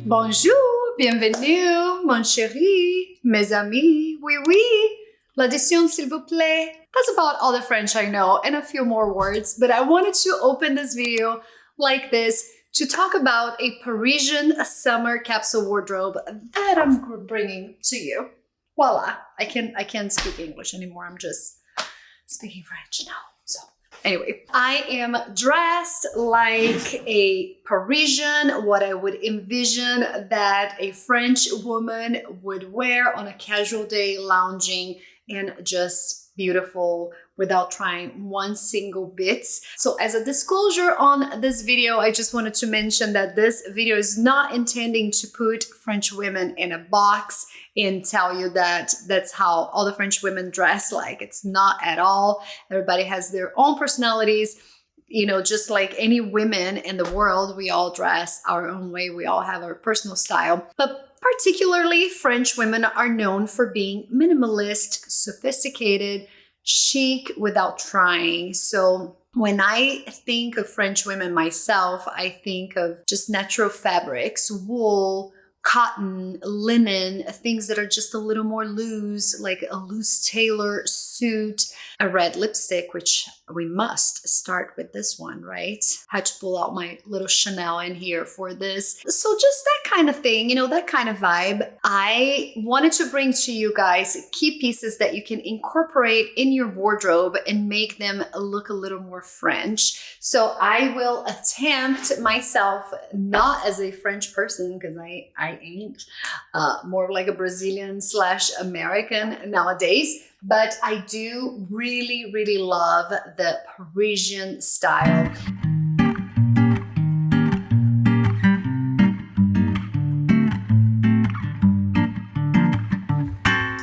Bonjour, bienvenue, mon chéri, mes amis, oui, oui. L'addition, s'il vous plaît. That's about all the French I know and a few more words, but I wanted to open this video like this to talk about a Parisian summer capsule wardrobe that I'm bringing to you. Voila, I can't speak English anymore. I'm just speaking French now. So anyway, I am dressed like a Parisian, what I would envision that a French woman would wear on a casual day, lounging and just beautiful without trying one single bit. So as a disclosure on this video, I just wanted to mention that this video is not intending to put French women in a box and tell you that that's how all the French women dress. Like, it's not at all. Everybody has their own personalities. You know, just like any women in the world, we all dress our own way. We all have our personal style. But particularly French women are known for being minimalist, sophisticated, chic without trying. So when I think of French women myself, I think of just natural fabrics, wool, cotton, linen, things that are just a little more loose, like a loose tailor suit, a red lipstick, which we must start with this one, right? I had to pull out my little Chanel in here for this. So just that kind of thing, you know, that kind of vibe. I wanted to bring to you guys key pieces that you can incorporate in your wardrobe and make them look a little more French. So I will attempt myself, not as a French person, because I ain't, more like a Brazilian / American nowadays. But I do really, really love the Parisian style.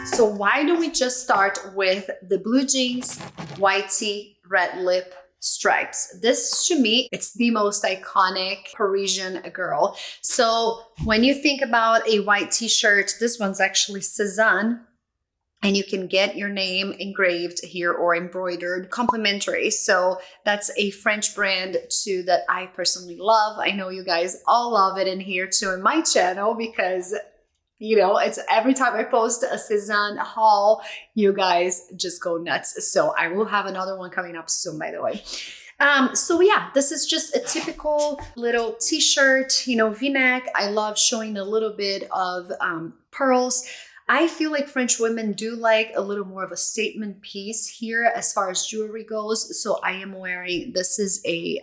So why don't we just start with the blue jeans, white tee, red lip, stripes. This, to me, it's the most iconic Parisian girl. So when you think about a white t-shirt, this one's actually Cézanne. And you can get your name engraved here or embroidered, complimentary. So that's a French brand too that I personally love. I know you guys all love it in here too in my channel because, you know, it's every time I post a Cézanne haul, you guys just go nuts. So I will have another one coming up soon, by the way. So yeah, this is just a typical little t-shirt, you know, v-neck. I love showing a little bit of pearls. I feel like French women do like a little more of a statement piece here as far as jewelry goes. So I am wearing, this is a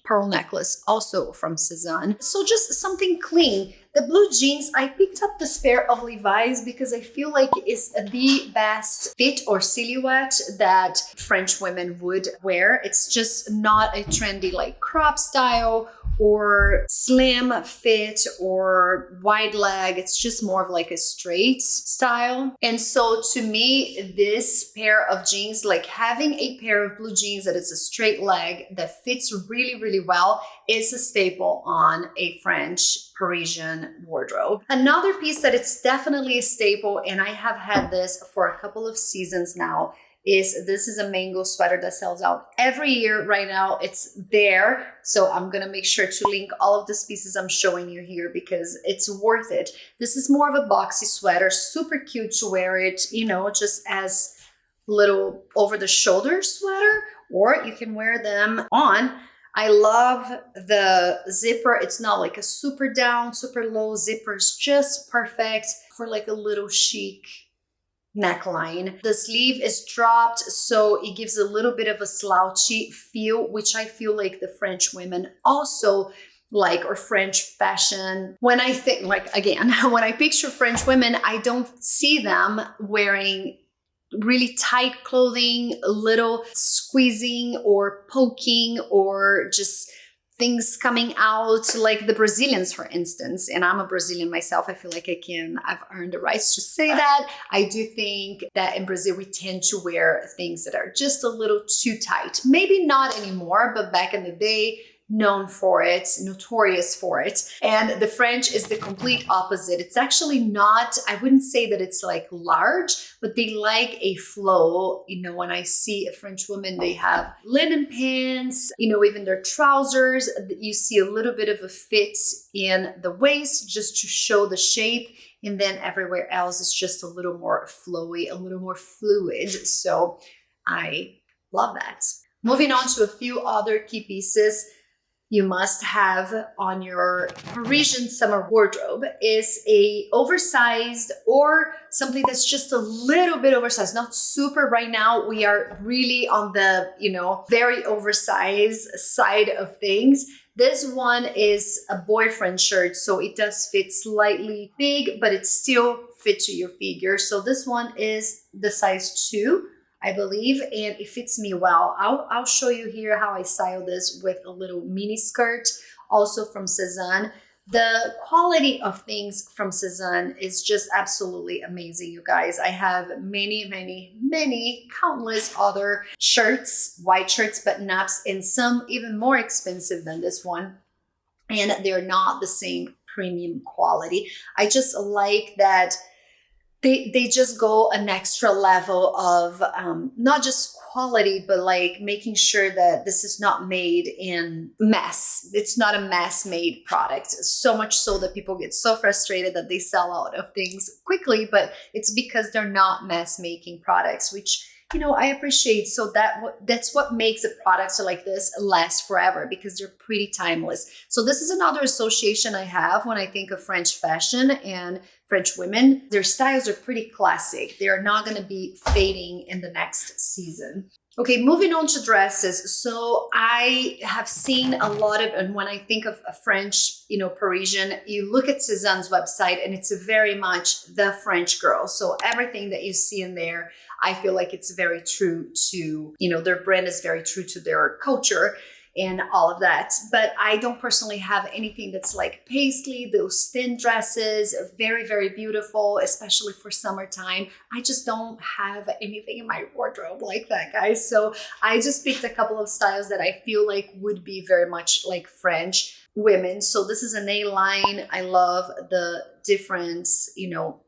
pearl necklace also from Cézanne. So just something clean. The blue jeans, I picked up this pair of Levi's because I feel like it's the best fit or silhouette that French women would wear. It's just not a trendy like crop style or slim fit or wide leg. It's just more of like a straight style. And so to me, this pair of jeans, like having a pair of blue jeans that is a straight leg that fits really, really well, is a staple on a French Parisian wardrobe. Another piece that it's definitely a staple, and I have had this for a couple of seasons now, this is a mango sweater that sells out every year. Right now it's there. So I'm going to make sure to link all of these pieces I'm showing you here because it's worth it. This is more of a boxy sweater, super cute to wear it, you know, just as little over the shoulder sweater, or you can wear them on. I love the zipper. It's not like a super down, super low zipper. It's just perfect for like a little chic neckline. The sleeve is dropped, so it gives a little bit of a slouchy feel, which I feel like the French women also like, or French fashion. When I think, like, again, when I picture French women, I don't see them wearing really tight clothing, a little squeezing or poking or just things coming out like the Brazilians, for instance. And I'm a Brazilian myself. I feel like I've earned the rights to say that. I do think that in Brazil, we tend to wear things that are just a little too tight. Maybe not anymore, but back in the day, known for it, notorious for it. And the French is the complete opposite. It's actually not, I wouldn't say that it's like large, but they like a flow. You know, when I see a French woman, they have linen pants, you know, even their trousers, you see a little bit of a fit in the waist just to show the shape. And then everywhere else is just a little more flowy, a little more fluid. So I love that. Moving on to a few other key pieces you must have on your Parisian summer wardrobe is a oversized or something that's just a little bit oversized, not super right now. We are really on the, you know, very oversized side of things. This one is a boyfriend shirt, so it does fit slightly big, but it still fits to your figure. So this one is the size 2. I believe, and it fits me well. I'll show you here how I style this with a little mini skirt, also from Cezanne. The quality of things from Cezanne is just absolutely amazing, you guys. I have many, countless other shirts, white shirts, button-ups, and some even more expensive than this one. And they're not the same premium quality. I just like that they just go an extra level of not just quality, but like making sure that this is not made in mass. It's not a mass made product. So much so that people get so frustrated that they sell out of things quickly, but it's because they're not mass making products, which, you know, I appreciate. So that's what makes a product like this last forever, because they're pretty timeless. So this is another association I have when I think of French fashion and French women. Their styles are pretty classic. They are not going to be fading in the next season. Okay, moving on to dresses. So I have seen a lot of, and when I think of a French, you know, Parisian, you look at Cezanne's website and it's very much the French girl. So everything that you see in there, I feel like it's very true to, you know, their brand is very true to their culture and all of that. But I don't personally have anything that's like paisley. Those thin dresses are very beautiful, especially for summertime. I just don't have anything in my wardrobe like that, guys. So I just picked a couple of styles that I feel like would be very much like French women. So this is an A-line. I love the different, you know,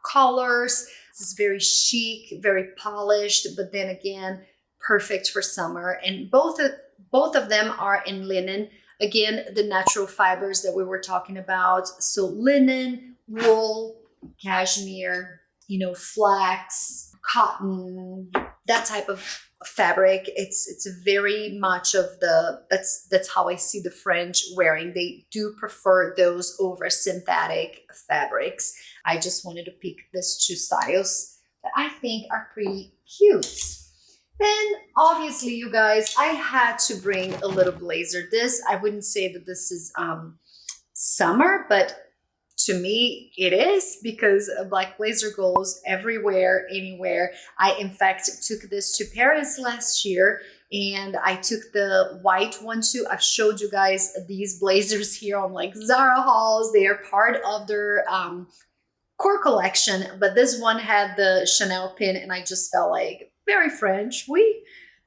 colors. This is very chic, very polished, but then again, perfect for summer. And both of them are in linen. Again, the natural fibers that we were talking about. So linen, wool, cashmere, you know, flax, cotton, that type of fabric. It's very much of the, that's how I see the French wearing. They do prefer those over synthetic fabrics. I just wanted to pick these 2 styles that I think are pretty cute. Then obviously, you guys, I had to bring a little blazer. This, I wouldn't say that this is summer, but to me it is, because a black blazer goes everywhere, anywhere. I in fact took this to Paris last year, and I took the white one too. I've showed you guys these blazers here on like Zara hauls. They are part of their core collection, but this one had the Chanel pin, and I just felt like very French,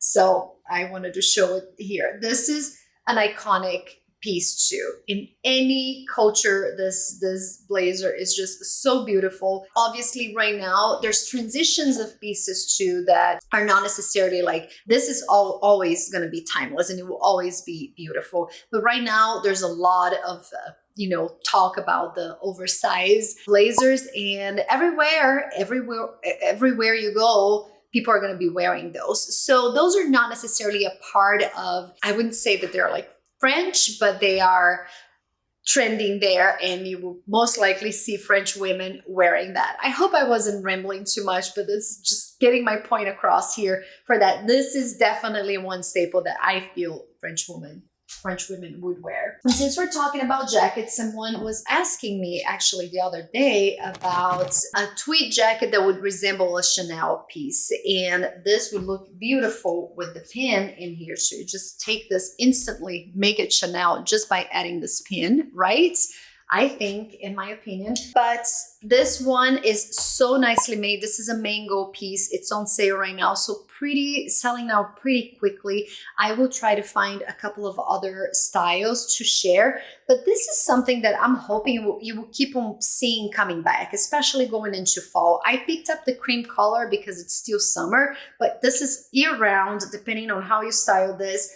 so I wanted to show it here. This is an iconic piece too. In any culture, this blazer is just so beautiful. Obviously, right now there's transitions of pieces too that are not necessarily like, this is always going to be timeless and it will always be beautiful. But right now there's a lot of you know, talk about the oversized blazers, and everywhere you go, people are going to be wearing those. So those are not necessarily a part of, I wouldn't say that they're like French, but they are trending there, and you will most likely see French women wearing that. I hope I wasn't rambling too much, but it's just getting my point across here for that. This is definitely one staple that I feel French women would wear. And since we're talking about jackets, someone was asking me actually the other day about a tweed jacket that would resemble a Chanel piece. And this would look beautiful with the pin in here. So you just take this instantly, make it Chanel just by adding this pin, right? I think, in my opinion. But This one is so nicely made. This is a mango piece. It's on sale right now. So pretty, selling out pretty quickly. I will try to find a couple of other styles to share, but this is something that I'm hoping you will keep on seeing coming back, especially going into fall. I picked up the cream color because it's still summer, but this is year round, depending on how you style this.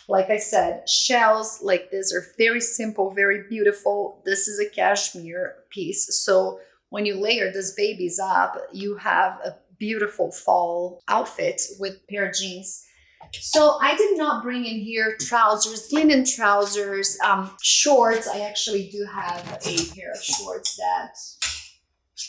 Like I said, shells like this are very simple, very beautiful. This is a cashmere piece. So when you layer these babies up, you have a beautiful fall outfit with pair of jeans. So I did not bring in here trousers, linen trousers, shorts. I actually do have a pair of shorts that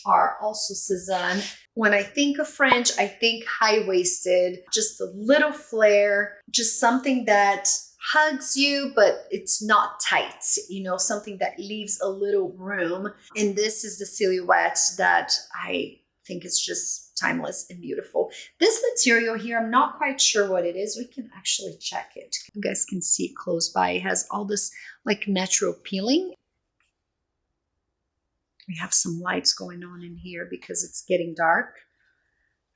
are also Cezanne. When I think of French, I think high-waisted, just a little flare, just something that hugs you, but it's not tight, you know, something that leaves a little room. And this is the silhouette that I think is just timeless and beautiful. This material here, I'm not quite sure what it is. We can actually check it. You guys can see it close by. It has all this like natural peeling. We have some lights going on in here because it's getting dark,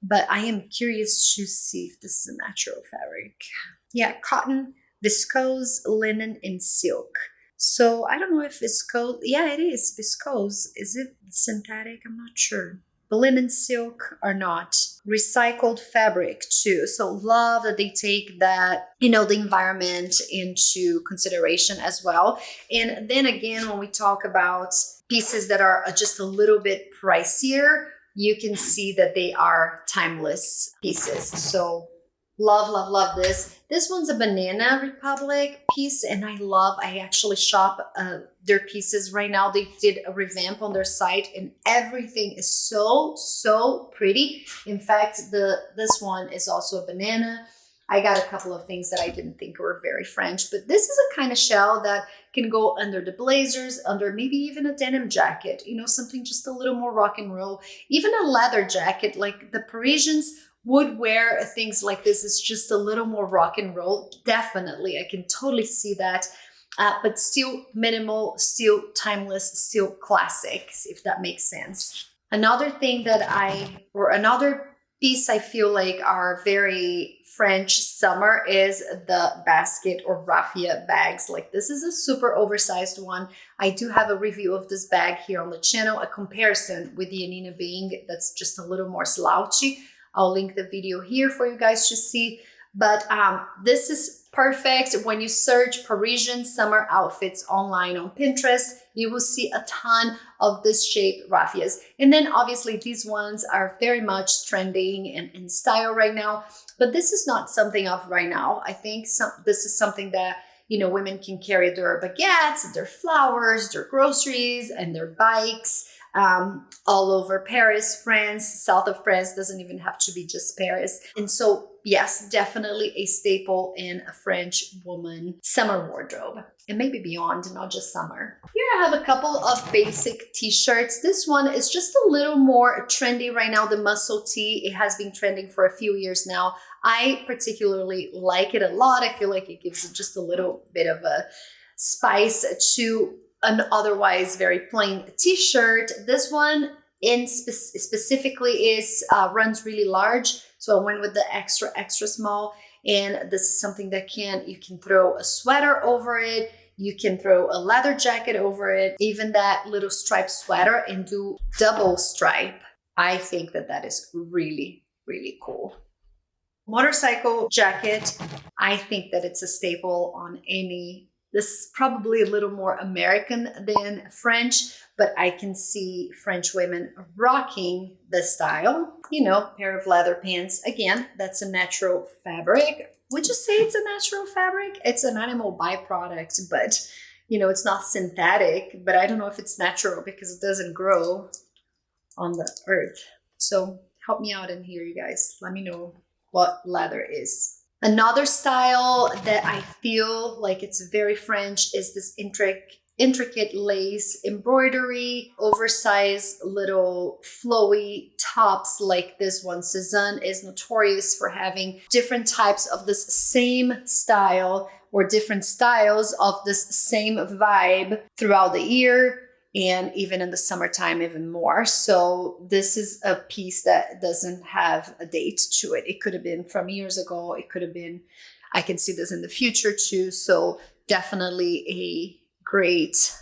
but I am curious to see if this is a natural fabric. Yeah, cotton, viscose, linen, and silk. So I don't know if viscose, yeah, it is viscose. Is it synthetic? I'm not sure. The linen, silk are not. Recycled fabric too. So love that they take that, you know, the environment into consideration as well. And then again, when we talk about pieces that are just a little bit pricier, you can see that they are timeless pieces. So love, love, love this. This one's a Banana Republic piece, and I actually shop their pieces right now. They did a revamp on their site, and everything is so pretty. In fact, this one is also a banana. I got a couple of things that I didn't think were very French, but this is a kind of shell that can go under the blazers, under maybe even a denim jacket, you know, something just a little more rock and roll, even a leather jacket. Like the Parisians would wear things like this. Is just a little more rock and roll. Definitely, I can totally see that, but still minimal, still timeless, still classic, if that makes sense. Another thing that another piece I feel like are very French summer is the basket or raffia bags. Like this is a super oversized one. I do have a review of this bag here on the channel, a comparison with the Anina Bing that's just a little more slouchy. I'll link the video here for you guys to see. But this is perfect. When you search Parisian summer outfits online on Pinterest, you will see a ton of this shape raffias. And then obviously these ones are very much trending and in style right now. But this is not something of right now. I think this is something that, you know, women can carry their baguettes, their flowers, their groceries, and their bikes. All over Paris, France, south of France, doesn't even have to be just Paris. And so, yes, definitely a staple in a French woman summer wardrobe, and maybe beyond, not just summer. Here I have a couple of basic t-shirts. This one is just a little more trendy right now, the muscle tee. It has been trending for a few years now. I particularly like it a lot. I feel like it gives it just a little bit of a spice to an otherwise very plain t-shirt. This one specifically is runs really large, so I went with the extra small. And this is something that you can throw a sweater over it, you can throw a leather jacket over it, even that little striped sweater, and do double stripe. I think that is really cool. Motorcycle jacket, I think that it's a staple on any. This is probably a little more American than French, but I can see French women rocking this style. You know, pair of leather pants. Again, that's a natural fabric. Would you say it's a natural fabric? It's an animal byproduct, but you know, it's not synthetic. But I don't know if it's natural because it doesn't grow on the earth. So help me out in here, you guys. Let me know what leather is. Another style that I feel like it's very French is this intricate lace embroidery, oversized little flowy tops like this one. Cezanne is notorious for having different types of this same style or different styles of this same vibe throughout the year. and even in the summertime, even more. So this is a piece that doesn't have a date to it. It could have been from years ago. It could have been, I can see this in the future too. So definitely a great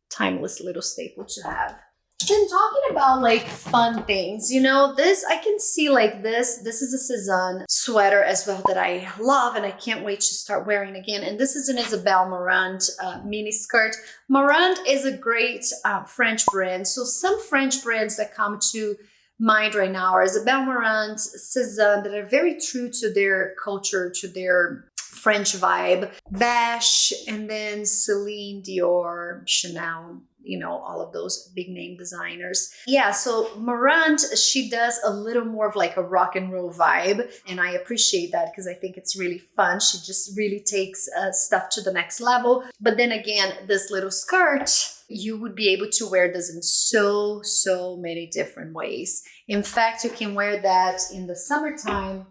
timeless little staple to have. Then talking about like fun things, you know, this I can see like this is a Cezanne sweater as well that I love and I can't wait to start wearing again. And this is an Isabelle Marant mini skirt. Marant is a great French brand. So some French brands that come to mind right now are Isabelle Marant, Cezanne, that are very true to their culture, to their French vibe. Bash, and then Celine, Dior, Chanel, you know, all of those big name designers. Yeah, so Marant, she does a little more of like a rock and roll vibe. And I appreciate that because I think it's really fun. She just really takes stuff to the next level. But then again, this little skirt, you would be able to wear this in so many different ways. In fact, you can wear that in the summertime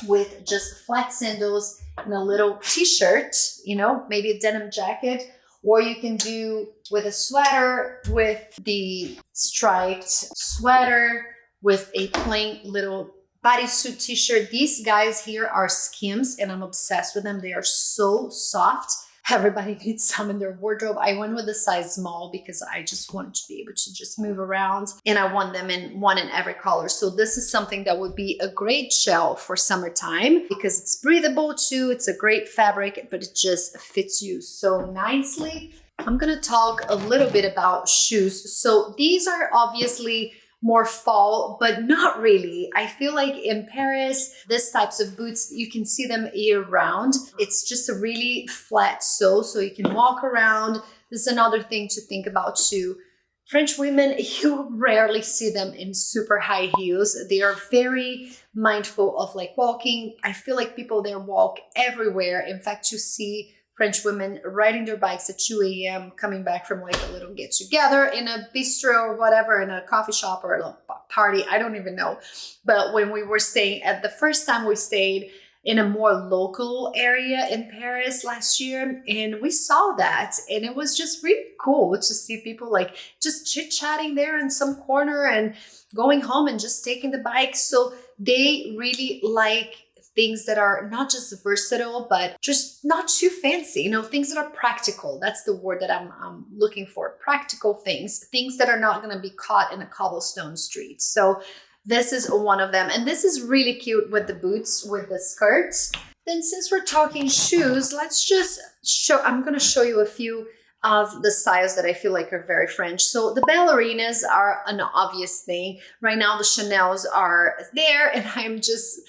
with just flat sandals and a little t-shirt, you know, maybe a denim jacket, or you can do with a sweater, with the striped sweater, with a plain little bodysuit t-shirt. These guys here are Skims and I'm obsessed with them. They are so soft. Everybody needs some in their wardrobe. I went with a size small because I just wanted to be able to just move around, and I want them in one in every color. So this is something that would be a great shell for summertime because it's breathable too. It's a great fabric, but it just fits you so nicely. I'm gonna talk a little bit about shoes. So these are obviously more fall, but not really. I feel like in Paris, these types of boots, you can see them year round. It's just a really flat sole, so you can walk around. This is another thing to think about too. French women, you rarely see them in super high heels. They are very mindful of like walking. I feel like people there walk everywhere. In fact, you see French women riding their bikes at 2 a.m. coming back from like a little get together in a bistro or whatever, in a coffee shop or a party. I don't even know. But when we were staying at the first time we stayed in a more local area in Paris last year, and we saw that, and it was just really cool to see people like just chit-chatting there in some corner and going home and just taking the bike. So they really like things that are not just versatile, but just not too fancy, you know, things that are practical. That's the word that I'm looking for. Practical things that are not going to be caught in a cobblestone street. So this is one of them. And this is really cute with the boots, with the skirts. Then since we're talking shoes, let's just I'm going to show you a few of the styles that I feel like are very French. So the ballerinas are an obvious thing. Right now, the Chanels are there, and I'm just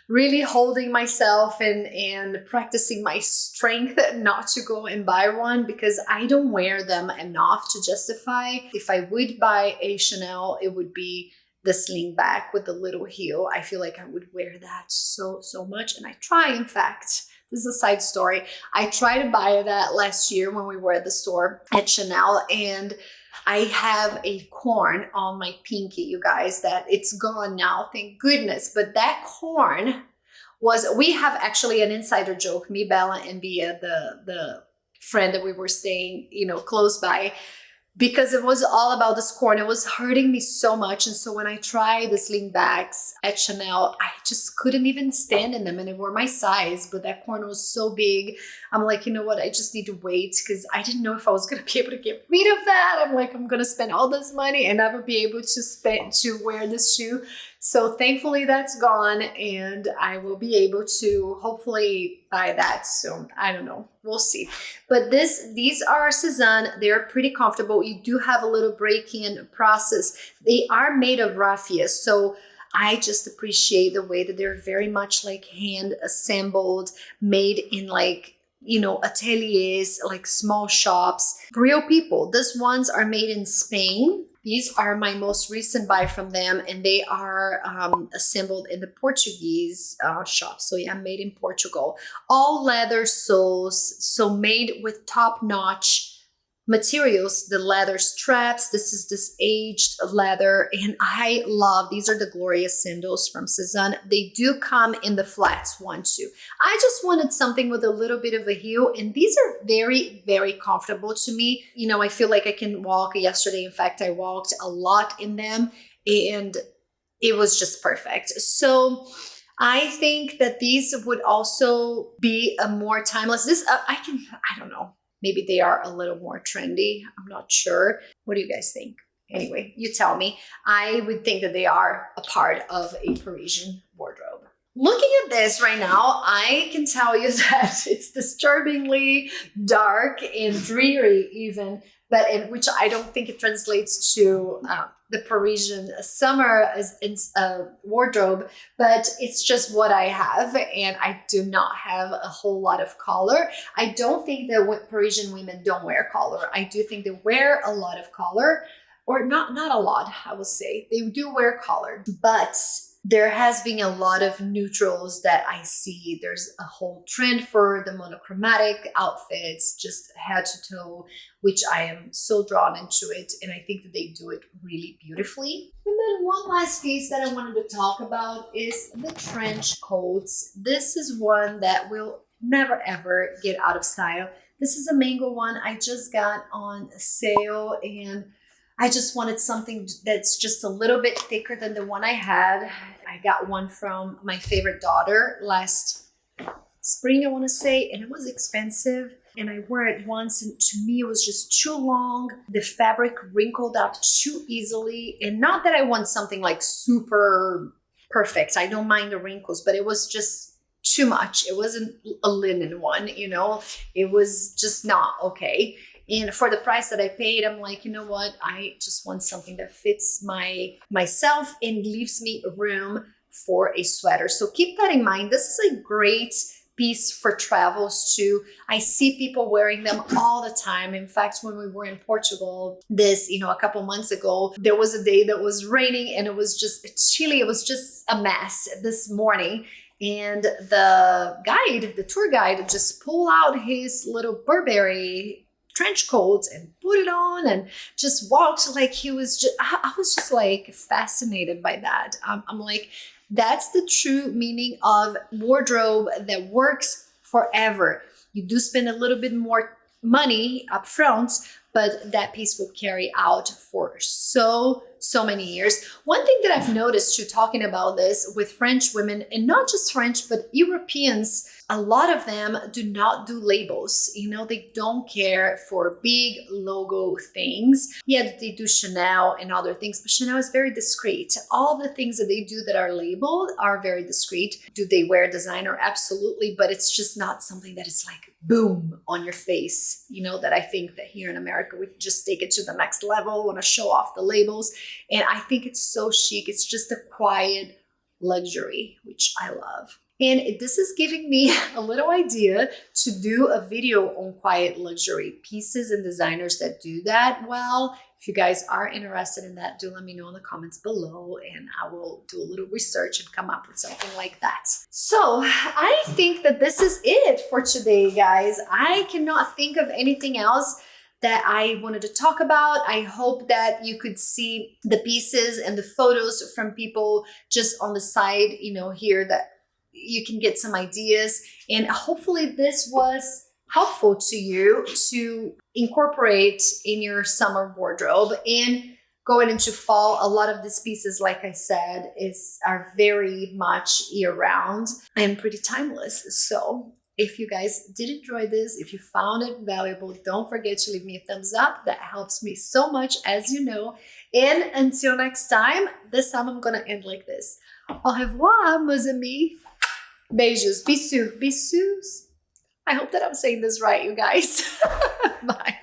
really holding myself and practicing my strength not to go and buy one because I don't wear them enough to justify. If I would buy a Chanel, it would be the sling back with the little heel. I feel like I would wear that so much, and I try. In fact, this is a side story. I tried to buy that last year when we were at the store at Chanel, and I have a corn on my pinky, you guys, that it's gone now, thank goodness. But that corn was, we have actually an insider joke, me, Bella, and Bia, the friend that we were staying, you know, close by, because it was all about this corn. It was hurting me so much. And so when I tried the sling bags at Chanel, I just couldn't even stand in them, and they were my size, but that corn was so big. I'm like, you know what? I just need to wait because I didn't know if I was going to be able to get rid of that. I'm like, I'm going to spend all this money and never be able to wear this shoe. So thankfully that's gone, and I will be able to hopefully buy that soon. I don't know. We'll see. But these are Cezanne. They're pretty comfortable. You do have a little break-in process. They are made of raffia. So I just appreciate the way that they're very much like hand assembled, made in like, you know, ateliers, like small shops, real people. These ones are made in Spain. These are my most recent buy from them, and they are assembled in the Portuguese shop. So yeah, made in Portugal. All leather soles, so made with top-notch materials, the leather straps. This is this aged leather, and I love, these are the glorious sandals from Cezanne. They do come in the flats one too. I just wanted something with a little bit of a heel, and these are very, very comfortable to me. You know, I feel like I can walk. Yesterday, in fact, I walked a lot in them, and it was just perfect. So I think that these would also be a more timeless, this, I don't know. Maybe they are a little more trendy. I'm not sure. What do you guys think? Anyway, you tell me. I would think that they are a part of a Parisian wardrobe. Looking at this right now, I can tell you that it's disturbingly dark and dreary even, but in which I don't think it translates to the Parisian summer wardrobe, but it's just what I have, and I do not have a whole lot of color. I don't think that Parisian women don't wear color. I do think they wear a lot of color, or not a lot, I would say. They do wear color, but there has been a lot of neutrals that I see. There's a whole trend for the monochromatic outfits, just head to toe, which I am so drawn into it. And I think that they do it really beautifully. And then one last piece that I wanted to talk about is the trench coats. This is one that will never ever get out of style. This is a mango one I just got on sale, and I just wanted something that's just a little bit thicker than the one I had. I got one from my favorite daughter last spring, I want to say, and it was expensive. And I wore it once, and to me, it was just too long. The fabric wrinkled up too easily. And not that I want something like super perfect. I don't mind the wrinkles, but it was just too much. It wasn't a linen one, you know, it was just not okay. And for the price that I paid, I'm like, you know what? I just want something that fits myself and leaves me room for a sweater. So keep that in mind. This is a great piece for travels too. I see people wearing them all the time. In fact, when we were in Portugal, a couple months ago, there was a day that was raining and it was just chilly. It was just a mess this morning. And the tour guide just pulled out his little Burberry trench coats and put it on and just walked like he was just, I was just like fascinated by that. I'm like, that's the true meaning of wardrobe that works forever. You do spend a little bit more money up front, but that piece will carry out for so many years. One thing that I've noticed too, talking about this with French women, and not just French, but Europeans, a lot of them do not do labels. You know, they don't care for big logo things. Yeah, they do Chanel and other things, but Chanel is very discreet. All the things that they do that are labeled are very discreet. Do they wear designer? Absolutely, but it's just not something that is like boom on your face. You know, that I think that here in America, we can just take it to the next level, want to show off the labels. And I think it's so chic. It's just a quiet luxury, which I love. And this is giving me a little idea to do a video on quiet luxury pieces and designers that do that well. If you guys are interested in that, do let me know in the comments below, and I will do a little research and come up with something like that. So I think that this is it for today, guys. I cannot think of anything else that I wanted to talk about. I hope that you could see the pieces and the photos from people just on the side, here, that you can get some ideas. And hopefully this was helpful to you to incorporate in your summer wardrobe. And going into fall, a lot of these pieces, like I said, are very much year-round and pretty timeless. So if you guys did enjoy this, if you found it valuable, don't forget to leave me a thumbs up. That helps me so much, as you know. And until next time, this time I'm gonna end like this. Au revoir, mes amis. Beijos. Bisous. Bisous. I hope that I'm saying this right, you guys. Bye.